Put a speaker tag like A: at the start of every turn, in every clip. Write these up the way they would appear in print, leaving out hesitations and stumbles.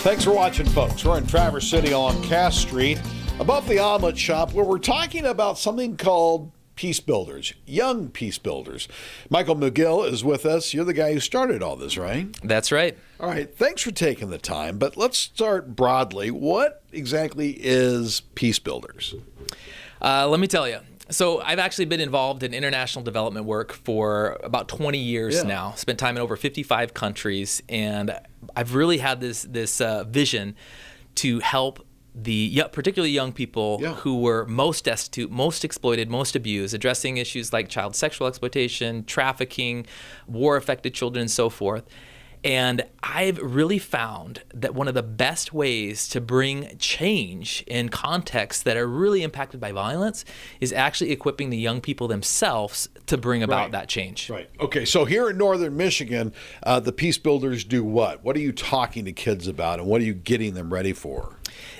A: Thanks for watching, folks. We're in Traverse City on Cass Street, above the Omelet Shop, where we're talking about something called peace builders, young peace builders. Michael McGill is with us. You're the guy who started all this, right?
B: That's right.
A: All right. Thanks for taking the time, but let's start broadly. What exactly is peace builders?
B: Let me tell you. So I've actually been involved in international development work for about 20 years now. Spent time in over 55 countries, and I've really had this vision to help particularly young people who were most destitute, most exploited, most abused, addressing issues like child sexual exploitation, trafficking, war-affected children, and so forth. And I've really found that one of the best ways to bring change in contexts that are really impacted by violence is actually equipping the young people themselves to bring about that change.
A: Right. Okay, so here in northern Michigan, the peace builders do what? What are you talking to kids about, and what are you getting them ready for?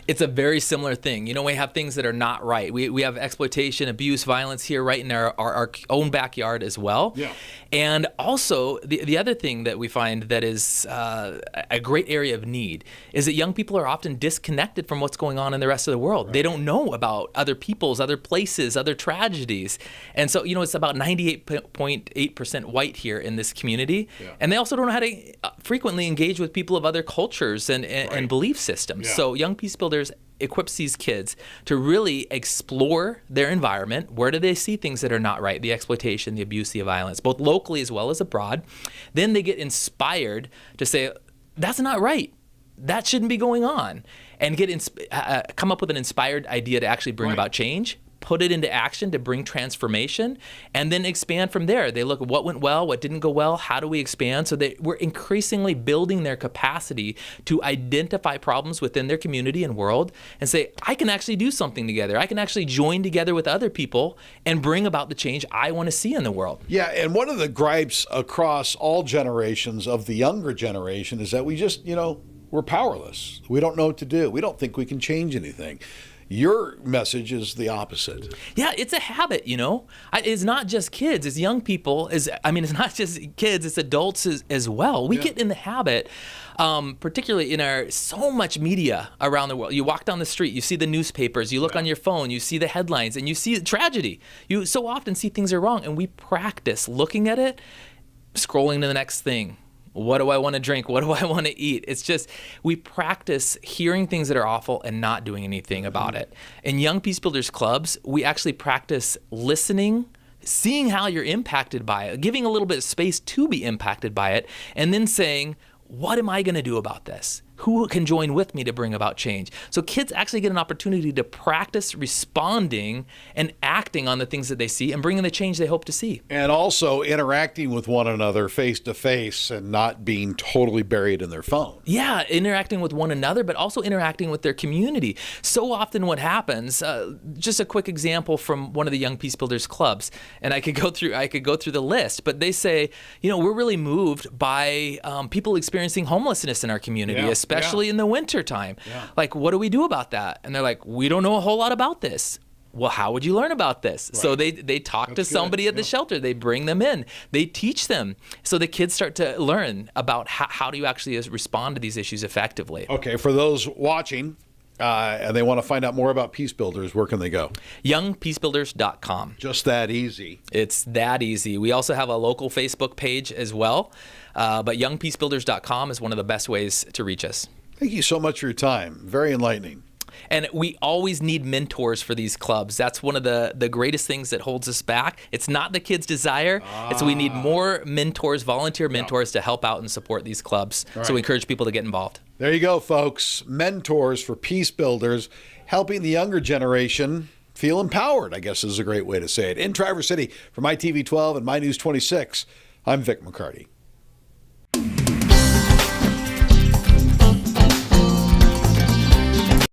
B: It's a very similar thing. You know, we have things that are not right. We have exploitation, abuse, violence here right in our own backyard as well. Yeah. And also, the other thing that we find that is a great area of need is that young people are often disconnected from what's going on in the rest of the world. Right. They don't know about other peoples, other places, other tragedies. And so, you know, it's about 98.8% white here in this community. Yeah. And they also don't know how to frequently engage with people of other cultures and belief systems. Yeah. So young peace builders equips these kids to really explore their environment. Where do they see things that are not right? The exploitation, the abuse, the violence, both locally as well as abroad. Then they get inspired to say, that's not right. That shouldn't be going on. And come up with an inspired idea to actually bring about change, put it into action to bring transformation, and then expand from there. They look at what went well, what didn't go well, how do we expand? So we're increasingly building their capacity to identify problems within their community and world and say, I can actually do something together. I can actually join together with other people and bring about the change I want to see in the world. Yeah,
A: and one of the gripes across all generations of the younger generation is that we just, we're powerless. We don't know what to do. We don't think we can change anything. Your message is the opposite. Yeah,
B: it's a habit, It's not just kids, it's young people. It's not just kids, it's adults as well. We get in the habit, particularly in so much media around the world. You walk down the street, you see the newspapers, you look on your phone, you see the headlines, and you see tragedy. You so often see things are wrong, and we practice looking at it, scrolling to the next thing. What do I want to drink? What do I want to eat? It's just, we practice hearing things that are awful and not doing anything about it. In Young Peace Builders Clubs, we actually practice listening, seeing how you're impacted by it, giving a little bit of space to be impacted by it, and then saying, what am I going to do about this? Who can join with me to bring about change? So kids actually get an opportunity to practice responding and acting on the things that they see and bringing the change they hope to see.
A: And also interacting with one another face to face and not being totally buried in their phone.
B: Yeah, interacting with one another, but also interacting with their community. So often what happens, just a quick example from one of the Young Peace Builders clubs, and I could go through the list, but they say, we're really moved by people experiencing homelessness in our community, especially in the winter time. Yeah. Like, what do we do about that? And they're like, we don't know a whole lot about this. Well, how would you learn about this? Right. So they talk to somebody at the shelter. They bring them in. They teach them. So the kids start to learn about how do you actually respond to these issues effectively.
A: Okay, for those watching, and they want to find out more about Peace Builders, where can they go?
B: YoungPeaceBuilders.com.
A: Just that easy.
B: It's that easy. We also have a local Facebook page as well, but YoungPeaceBuilders.com is one of the best ways to reach us.
A: Thank you so much for your time. Very enlightening.
B: And we always need mentors for these clubs. That's one of the greatest things that holds us back. It's not the kids' desire. It's we need more mentors, volunteer mentors to help out and support these clubs. Right. So we encourage people to get involved.
A: There you go, folks. Mentors for Peace Builders, helping the younger generation feel empowered, I guess is a great way to say it. In Traverse City, for my TV 12 and my News 26, I'm Vic McCarty.